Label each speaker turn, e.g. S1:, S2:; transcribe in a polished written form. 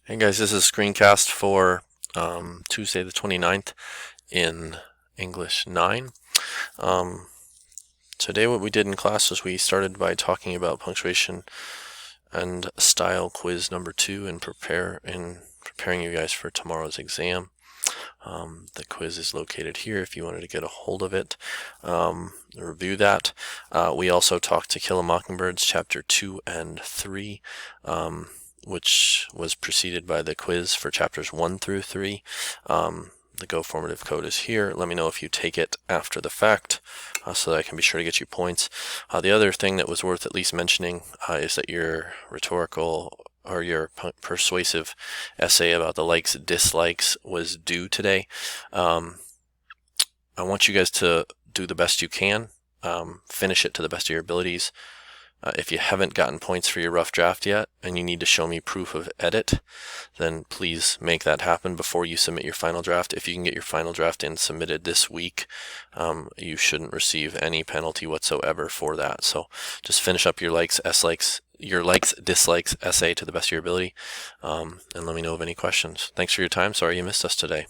S1: Hey guys, this is a screencast for Tuesday the 29th in English 9. Um, Today what we did in class was we started by talking about punctuation and style quiz number 2 and preparing you guys for tomorrow's exam. The quiz is located here if you wanted to get a hold of it. Review that. We also talked To Kill a Mockingbird's chapter 2 and 3. Which was preceded by the quiz for chapters 1 through 3. The Go formative code is here. Let me know if you take it after the fact so that I can be sure to get you points. The other thing that was worth at least mentioning is that your rhetorical or your persuasive essay about the likes dislikes was due today. I want you guys to do the best you can, finish it to the best of your abilities. If you haven't gotten points for your rough draft yet and you need to show me proof of edit, then please make that happen before you submit your final draft. If you can get your final draft in submitted this week, you shouldn't receive any penalty whatsoever for that. So just finish up your likes, dislikes essay to the best of your ability, and let me know of any questions. Thanks for your time. Sorry you missed us today.